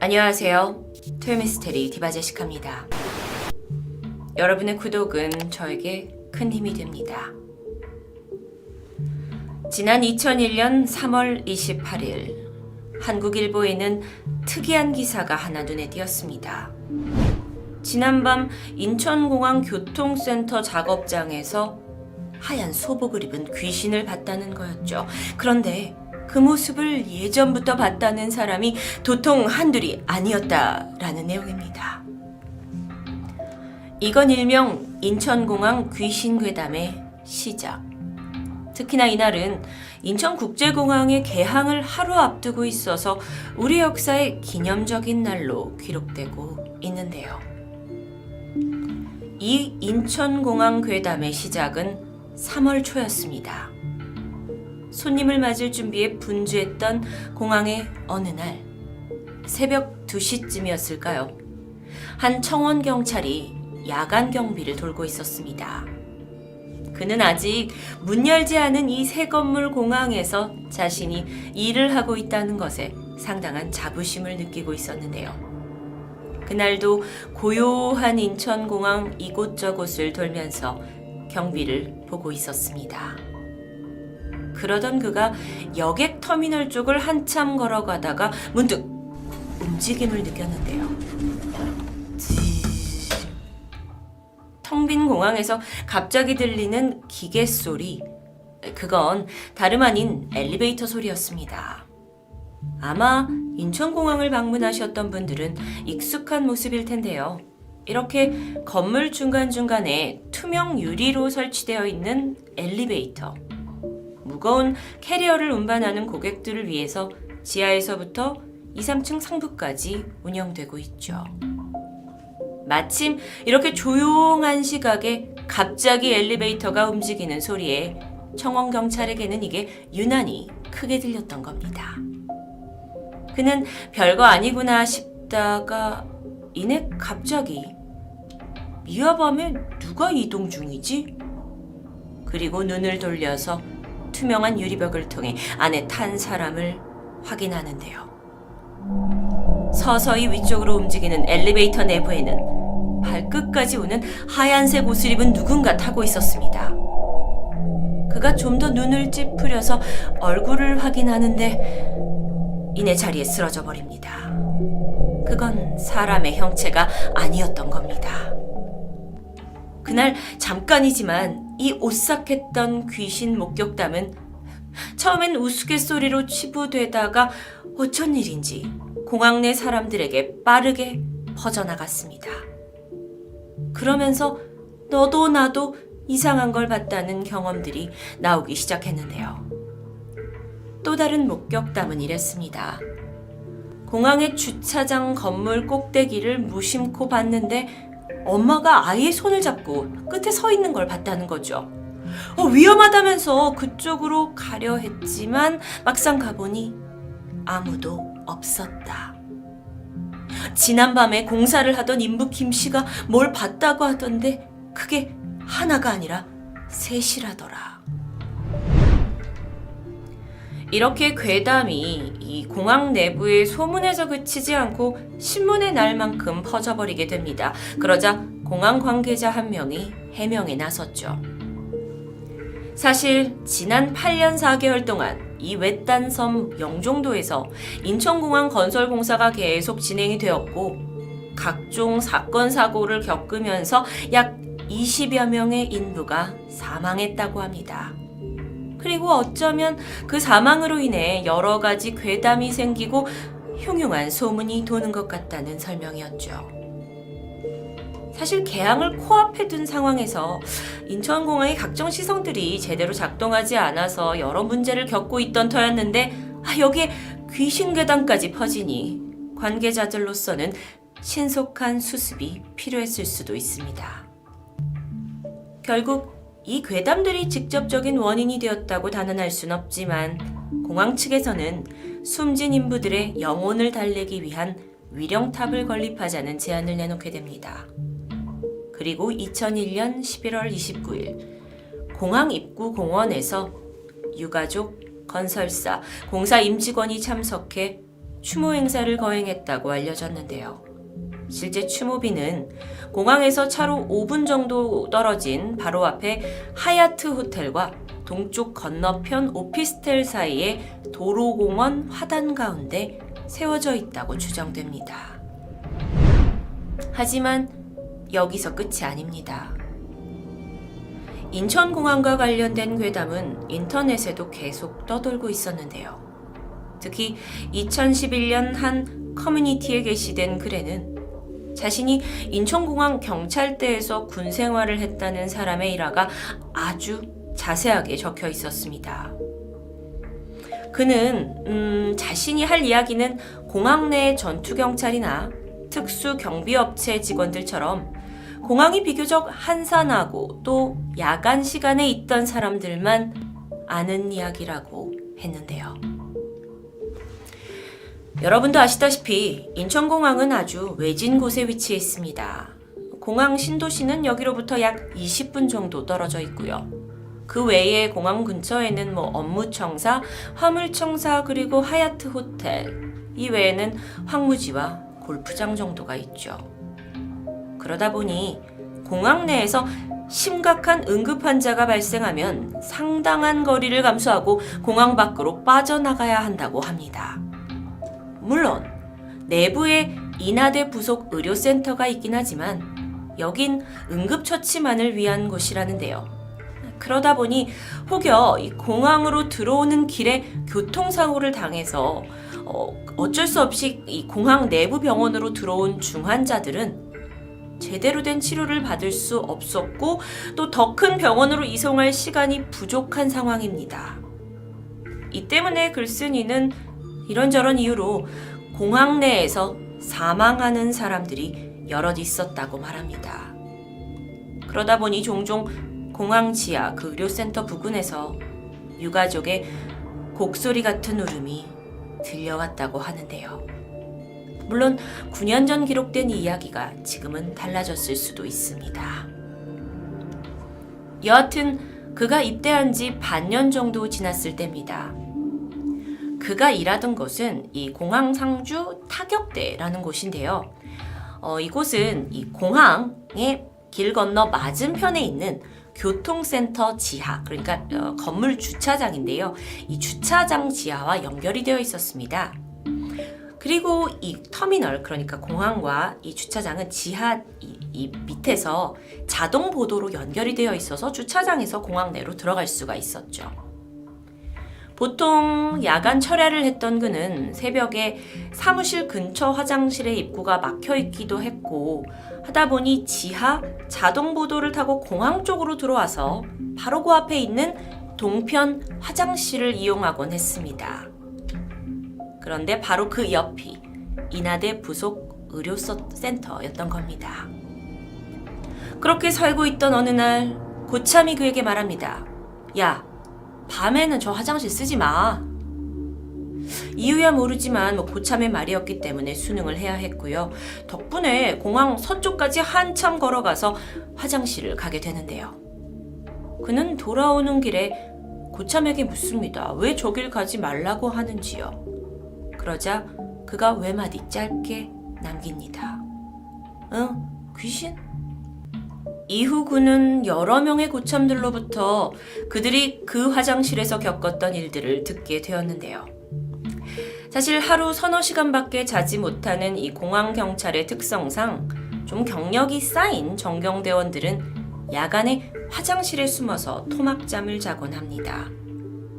안녕하세요. 토요미스테리 디바제시카입니다. 여러분의 구독은 저에게 큰 힘이 됩니다. 지난 2001년 3월 28일 한국일보에는 특이한 기사가 하나 눈에 띄었습니다. 지난밤 인천공항 교통센터 작업장에서 하얀 소복을 입은 귀신을 봤다는 거였죠. 그런데 그 모습을 예전부터 봤다는 사람이 도통 한둘이 아니었다라는 내용입니다. 이건 일명 인천공항 귀신괴담의 시작. 특히나 이날은 인천국제공항의 개항을 하루 앞두고 있어서 우리 역사의 기념적인 날로 기록되고 있는데요. 이 인천공항 괴담의 시작은 3월 초였습니다. 손님을 맞을 준비에 분주했던 공항의 어느 날 새벽 2시쯤이었을까요? 한 청원 경찰이 야간 경비를 돌고 있었습니다. 그는 아직 문 열지 않은 이 새 건물 공항에서 자신이 일을 하고 있다는 것에 상당한 자부심을 느끼고 있었는데요. 그날도 고요한 인천공항 이곳저곳을 돌면서 경비를 보고 있었습니다. 그러던 그가 여객터미널 쪽을 한참 걸어가다가 문득 움직임을 느꼈는데요. 텅 빈 공항에서 갑자기 들리는 기계 소리. 그건 다름 아닌 엘리베이터 소리였습니다. 아마 인천공항을 방문하셨던 분들은 익숙한 모습일 텐데요. 이렇게 건물 중간중간에 투명 유리로 설치되어 있는 엘리베이터. 무거운 캐리어를 운반하는 고객들을 위해서 지하에서부터 2, 3층 상부까지 운영되고 있죠. 마침 이렇게 조용한 시각에 갑자기 엘리베이터가 움직이는 소리에 청원 경찰에게는 이게 유난히 크게 들렸던 겁니다. 그는 별거 아니구나 싶다가 이내 갑자기 이 야밤에 누가 이동 중이지? 그리고 눈을 돌려서 투명한 유리벽을 통해 안에 탄 사람을 확인하는데요. 서서히 위쪽으로 움직이는 엘리베이터 내부에는 발끝까지 오는 하얀색 옷을 입은 누군가 타고 있었습니다. 그가 좀 더 눈을 찌푸려서 얼굴을 확인하는데 이내 자리에 쓰러져 버립니다. 그건 사람의 형체가 아니었던 겁니다. 그날 잠깐이지만 이 오싹했던 귀신 목격담은 처음엔 우스갯소리로 치부되다가 어쩐 일인지 공항 내 사람들에게 빠르게 퍼져나갔습니다. 그러면서 너도 나도 이상한 걸 봤다는 경험들이 나오기 시작했는데요. 또 다른 목격담은 이랬습니다. 공항의 주차장 건물 꼭대기를 무심코 봤는데 엄마가 아이의 손을 잡고 끝에 서 있는 걸 봤다는 거죠. 위험하다면서 그쪽으로 가려 했지만 막상 가보니 아무도 없었다. 지난밤에 공사를 하던 인부 김씨가 뭘 봤다고 하던데 그게 하나가 아니라 셋이라더라. 이렇게 괴담이 이 공항 내부의 소문에서 그치지 않고 신문에 날 만큼 퍼져버리게 됩니다. 그러자 공항 관계자 한 명이 해명에 나섰죠. 사실 지난 8년 4개월 동안 이 외딴 섬 영종도에서 인천공항 건설 공사가 계속 진행이 되었고 각종 사건 사고를 겪으면서 약 20여 명의 인부가 사망했다고 합니다. 그리고 어쩌면 그 사망으로 인해 여러 가지 괴담이 생기고 흉흉한 소문이 도는 것 같다는 설명이었죠. 사실 개항을 코앞에 둔 상황에서 인천공항의 각종 시설들이 제대로 작동하지 않아서 여러 문제를 겪고 있던 터였는데 여기에 귀신괴담까지 퍼지니 관계자들로서는 신속한 수습이 필요했을 수도 있습니다. 결국 이 괴담들이 직접적인 원인이 되었다고 단언할 순 없지만 공항 측에서는 숨진 인부들의 영혼을 달래기 위한 위령탑을 건립하자는 제안을 내놓게 됩니다. 그리고 2001년 11월 29일 공항 입구 공원에서 유가족, 건설사, 공사 임직원이 참석해 추모 행사를 거행했다고 알려졌는데요. 실제 추모비는 공항에서 차로 5분 정도 떨어진 바로 앞에 하얏트 호텔과 동쪽 건너편 오피스텔 사이의 도로공원 화단 가운데 세워져 있다고 추정됩니다. 하지만 여기서 끝이 아닙니다. 인천공항과 관련된 괴담은 인터넷에도 계속 떠돌고 있었는데요. 특히 2011년 한 커뮤니티에 게시된 글에는 자신이 인천공항 경찰대에서 군 생활을 했다는 사람의 일화가 아주 자세하게 적혀 있었습니다. 그는 자신이 할 이야기는 공항 내 전투경찰이나 특수경비업체 직원들처럼 공항이 비교적 한산하고 또 야간 시간에 있던 사람들만 아는 이야기라고 했는데요. 여러분도 아시다시피 인천공항은 아주 외진 곳에 위치해 있습니다. 공항 신도시는 여기로부터 약 20분 정도 떨어져 있고요. 그 외에 공항 근처에는 업무청사, 화물청사 그리고 하얏트 호텔, 이 외에는 황무지와 골프장 정도가 있죠. 그러다 보니 공항 내에서 심각한 응급 환자가 발생하면 상당한 거리를 감수하고 공항 밖으로 빠져나가야 한다고 합니다. 물론 내부에 인하대 부속 의료센터가 있긴 하지만 여긴 응급처치만을 위한 곳이라는데요. 그러다 보니 혹여 이 공항으로 들어오는 길에 교통사고를 당해서 어쩔 수 없이 이 공항 내부 병원으로 들어온 중환자들은 제대로 된 치료를 받을 수 없었고 또 더 큰 병원으로 이송할 시간이 부족한 상황입니다. 이 때문에 글쓴이는 이런저런 이유로 공항 내에서 사망하는 사람들이 여럿 있었다고 말합니다. 그러다 보니 종종 공항 지하 그 의료센터 부근에서 유가족의 곡소리 같은 울음이 들려왔다고 하는데요. 물론 9년 전 기록된 이 이야기가 지금은 달라졌을 수도 있습니다. 여하튼 그가 입대한 지 반년 정도 지났을 때입니다. 그가 일하던 곳은 이 공항 상주 타격대라는 곳인데요. 이곳은 이 공항의 길 건너 맞은편에 있는 교통센터 지하, 그러니까 건물 주차장인데요. 이 주차장 지하와 연결이 되어 있었습니다. 그리고 이 터미널, 그러니까 공항과 이 주차장은 지하 이 밑에서 자동 보도로 연결이 되어 있어서 주차장에서 공항 내로 들어갈 수가 있었죠. 보통 야간 철야를 했던 그는 새벽에 사무실 근처 화장실의 입구가 막혀 있기도 했고 하다 보니 지하 자동 보도를 타고 공항 쪽으로 들어와서 바로 그 앞에 있는 동편 화장실을 이용하곤 했습니다. 그런데 바로 그 옆이 인하대 부속 의료센터였던 겁니다. 그렇게 살고 있던 어느 날 고참이 그에게 말합니다. 야, 밤에는 저 화장실 쓰지 마. 이유야 모르지만 고참의 말이었기 때문에 순응을 해야 했고요. 덕분에 공항 서쪽까지 한참 걸어가서 화장실을 가게 되는데요. 그는 돌아오는 길에 고참에게 묻습니다. 왜 저길 가지 말라고 하는지요. 그러자 그가 외마디 짧게 남깁니다. 응? 귀신? 이후 그는 여러 명의 고참들로부터 그들이 그 화장실에서 겪었던 일들을 듣게 되었는데요. 사실 하루 서너 시간밖에 자지 못하는 이 공항 경찰의 특성상 좀 경력이 쌓인 정경대원들은 야간에 화장실에 숨어서 토막잠을 자곤 합니다.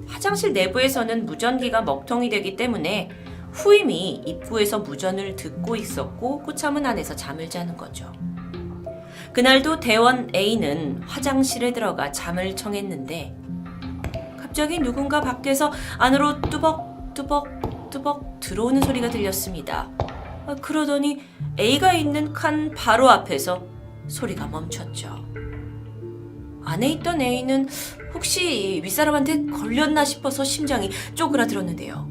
화장실 내부에서는 무전기가 먹통이 되기 때문에 후임이 입구에서 무전을 듣고 있었고 고참은 안에서 잠을 자는 거죠. 그날도 대원 A는 화장실에 들어가 잠을 청했는데 갑자기 누군가 밖에서 안으로 뚜벅뚜벅뚜벅 들어오는 소리가 들렸습니다. 그러더니 A가 있는 칸 바로 앞에서 소리가 멈췄죠. 안에 있던 A는 혹시 윗사람한테 걸렸나 싶어서 심장이 쪼그라들었는데요.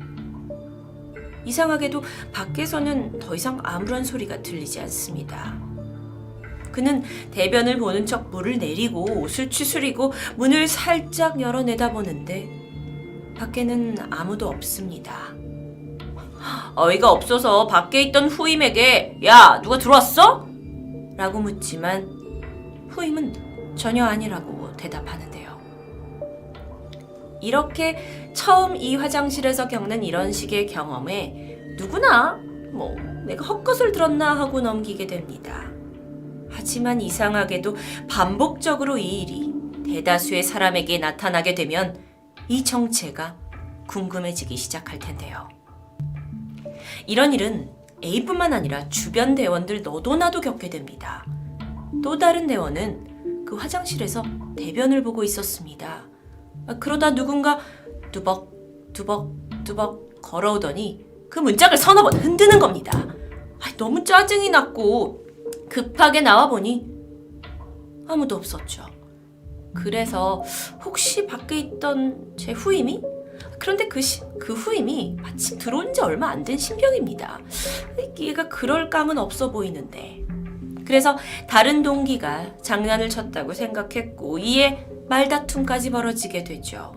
이상하게도 밖에서는 더 이상 아무런 소리가 들리지 않습니다. 그는 대변을 보는 척 물을 내리고 옷을 추스리고 문을 살짝 열어 내다보는데 밖에는 아무도 없습니다. 어이가 없어서 밖에 있던 후임에게 야, 누가 들어왔어? 라고 묻지만 후임은 전혀 아니라고 대답하는데요. 이렇게 처음 이 화장실에서 겪는 이런 식의 경험에 누구나 내가 헛것을 들었나 하고 넘기게 됩니다. 하지만 이상하게도 반복적으로 이 일이 대다수의 사람에게 나타나게 되면 이 정체가 궁금해지기 시작할 텐데요. 이런 일은 A뿐만 아니라 주변 대원들 너도 나도 겪게 됩니다. 또 다른 대원은 그 화장실에서 대변을 보고 있었습니다. 그러다 누군가 뚜벅 걸어오더니 그 문짝을 서너 번 흔드는 겁니다. 너무 짜증이 났고 급하게 나와보니 아무도 없었죠. 그래서 혹시 밖에 있던 제 후임이? 그런데 그 후임이 마침 들어온 지 얼마 안 된 신병입니다. 얘가 그럴 감은 없어 보이는데. 그래서 다른 동기가 장난을 쳤다고 생각했고 이에 말다툼까지 벌어지게 되죠.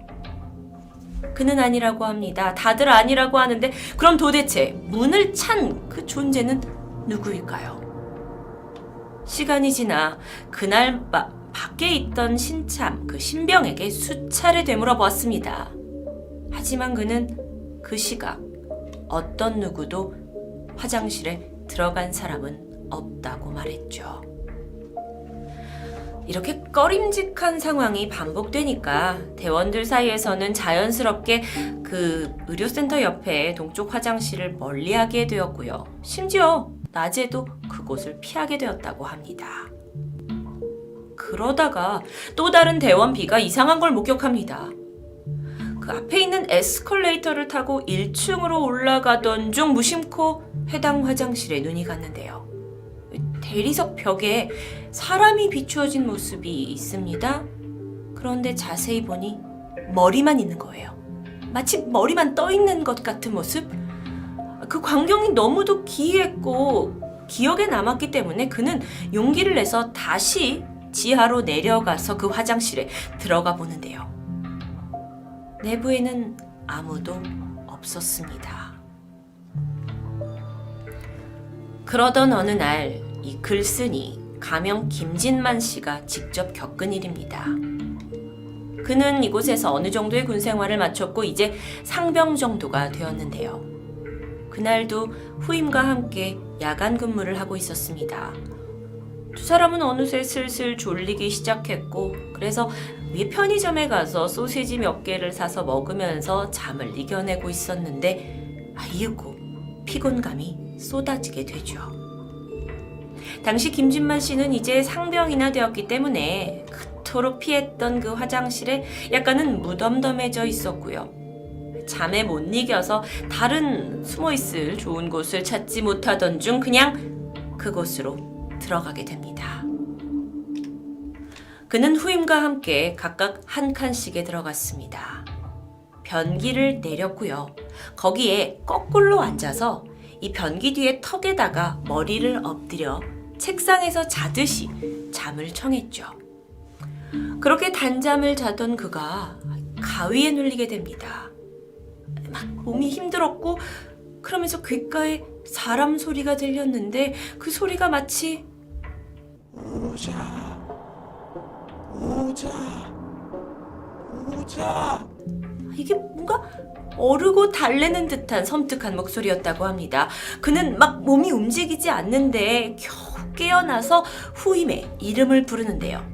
그는 아니라고 합니다. 다들 아니라고 하는데 그럼 도대체 문을 찬 그 존재는 누구일까요? 시간이 지나 그날 밖에 있던 신참 그 신병에게 수차례 되물어 보았습니다. 하지만 그는 그 시각 어떤 누구도 화장실에 들어간 사람은 없다고 말했죠. 이렇게 꺼림직한 상황이 반복되니까 대원들 사이에서는 자연스럽게 그 의료센터 옆에 동쪽 화장실을 멀리하게 되었고요. 심지어 낮에도 그곳을 피하게 되었다고 합니다. 그러다가 또 다른 대원 B가 이상한 걸 목격합니다. 그 앞에 있는 에스컬레이터를 타고 1층으로 올라가던 중 무심코 해당 화장실에 눈이 갔는데요. 대리석 벽에 사람이 비추어진 모습이 있습니다. 그런데 자세히 보니 머리만 있는 거예요. 마치 머리만 떠 있는 것 같은 모습? 그 광경이 너무도 기이했고 기억에 남았기 때문에 그는 용기를 내서 다시 지하로 내려가서 그 화장실에 들어가 보는데요. 내부에는 아무도 없었습니다. 그러던 어느 날 이 글쓴이 가명 김진만 씨가 직접 겪은 일입니다. 그는 이곳에서 어느 정도의 군 생활을 마쳤고 이제 상병 정도가 되었는데요. 그날도 후임과 함께 야간 근무를 하고 있었습니다. 두 사람은 어느새 슬슬 졸리기 시작했고 그래서 위에 편의점에 가서 소시지 몇 개를 사서 먹으면서 잠을 이겨내고 있었는데 이윽고 피곤감이 쏟아지게 되죠. 당시 김진만 씨는 이제 상병이나 되었기 때문에 그토록 피했던 그 화장실에 약간은 무덤덤해져 있었고요. 잠에 못 이겨서 다른 숨어있을 좋은 곳을 찾지 못하던 중 그냥 그곳으로 들어가게 됩니다. 그는 후임과 함께 각각 한 칸씩에 들어갔습니다. 변기를 내렸고요. 거기에 거꾸로 앉아서 이 변기 뒤에 턱에다가 머리를 엎드려 책상에서 자듯이 잠을 청했죠. 그렇게 단잠을 자던 그가 가위에 눌리게 됩니다. 막 몸이 힘들었고 그러면서 귓가에 사람 소리가 들렸는데 그 소리가 마치 오자 이게 뭔가 어르고 달래는 듯한 섬뜩한 목소리였다고 합니다. 그는 막 몸이 움직이지 않는데 겨우 깨어나서 후임의 이름을 부르는데요.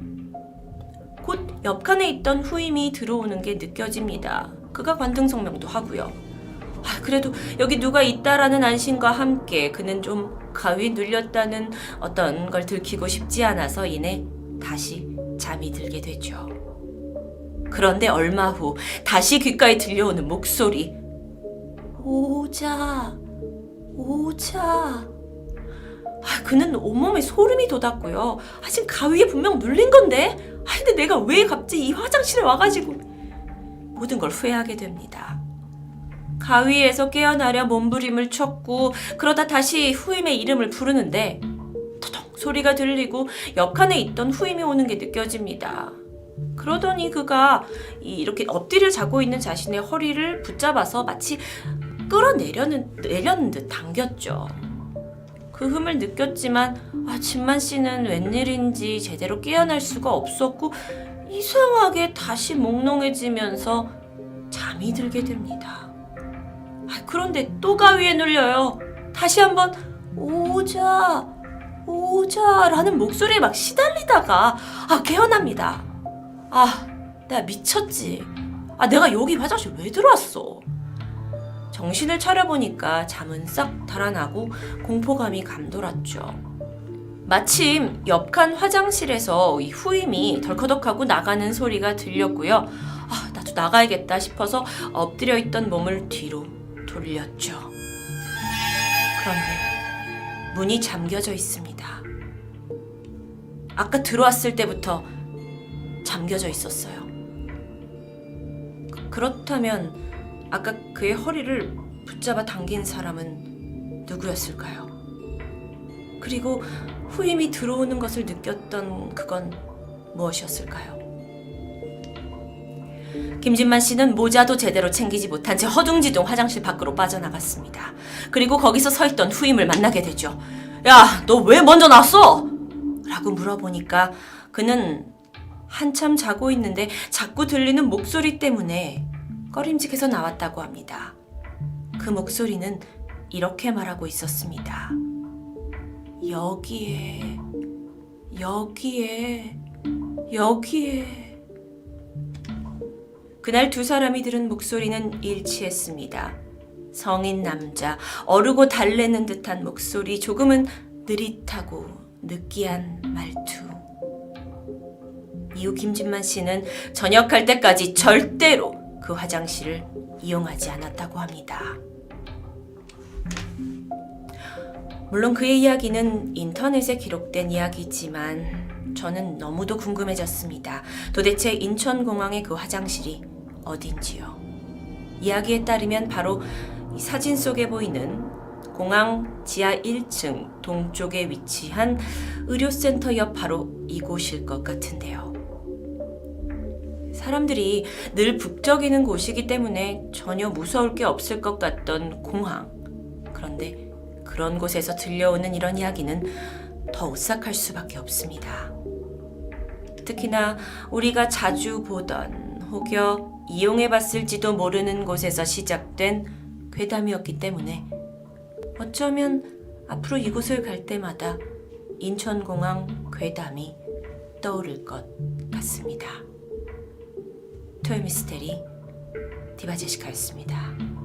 곧 옆칸에 있던 후임이 들어오는 게 느껴집니다. 그가 관등성명도 하고요. 그래도 여기 누가 있다라는 안심과 함께 그는 좀 가위에 눌렸다는 어떤 걸 들키고 싶지 않아서 이내 다시 잠이 들게 되죠. 그런데 얼마 후 다시 귓가에 들려오는 목소리. 오자. 그는 온몸에 소름이 돋았고요. 지금 가위에 분명 눌린 건데? 근데 내가 왜 갑자기 이 화장실에 와가지고 모든 걸 후회하게 됩니다. 가위에서 깨어나려 몸부림을 쳤고 그러다 다시 후임의 이름을 부르는데 터덕 소리가 들리고 옆칸에 있던 후임이 오는 게 느껴집니다. 그러더니 그가 이렇게 엎드려 자고 있는 자신의 허리를 붙잡아서 마치 내려는 듯 당겼죠. 그 흠을 느꼈지만 진만 씨는 웬일인지 제대로 깨어날 수가 없었고 이상하게 다시 몽롱해지면서 잠이 들게 됩니다. 그런데 또 가위에 눌려요. 다시 한번 오자 라는 목소리에 막 시달리다가 깨어납니다. 내가 미쳤지. 내가 여기 화장실 왜 들어왔어? 정신을 차려보니까 잠은 싹 달아나고 공포감이 감돌았죠. 마침 옆칸 화장실에서 이 후임이 덜커덕하고 나가는 소리가 들렸고요. 나도 나가야겠다 싶어서 엎드려 있던 몸을 뒤로 돌렸죠. 그런데 문이 잠겨져 있습니다. 아까 들어왔을 때부터 잠겨져 있었어요. 그렇다면 아까 그의 허리를 붙잡아 당긴 사람은 누구였을까요? 그리고 후임이 들어오는 것을 느꼈던 그건 무엇이었을까요? 김진만 씨는 모자도 제대로 챙기지 못한 채 허둥지둥 화장실 밖으로 빠져나갔습니다. 그리고 거기서 서 있던 후임을 만나게 되죠. 야, 너 왜 먼저 나왔어? 라고 물어보니까 그는 한참 자고 있는데 자꾸 들리는 목소리 때문에 꺼림직해서 나왔다고 합니다. 그 목소리는 이렇게 말하고 있었습니다. 여기에. 그날 두 사람이 들은 목소리는 일치했습니다. 성인 남자, 어르고 달래는 듯한 목소리, 조금은 느릿하고 느끼한 말투. 이후 김진만 씨는 전역할 때까지 절대로 그 화장실을 이용하지 않았다고 합니다. 물론 그의 이야기는 인터넷에 기록된 이야기지만 저는 너무도 궁금해졌습니다. 도대체 인천공항의 그 화장실이 어딘지요. 이야기에 따르면 바로 이 사진 속에 보이는 공항 지하 1층 동쪽에 위치한 의료센터 옆 바로 이곳일 것 같은데요. 사람들이 늘 북적이는 곳이기 때문에 전혀 무서울 게 없을 것 같던 공항. 그런데 그런 곳에서 들려오는 이런 이야기는 더 오싹할 수밖에 없습니다. 특히나 우리가 자주 보던 혹여 이용해봤을지도 모르는 곳에서 시작된 괴담이었기 때문에 어쩌면 앞으로 이곳을 갈 때마다 인천공항 괴담이 떠오를 것 같습니다. 토요미스테리 디바제시카였습니다.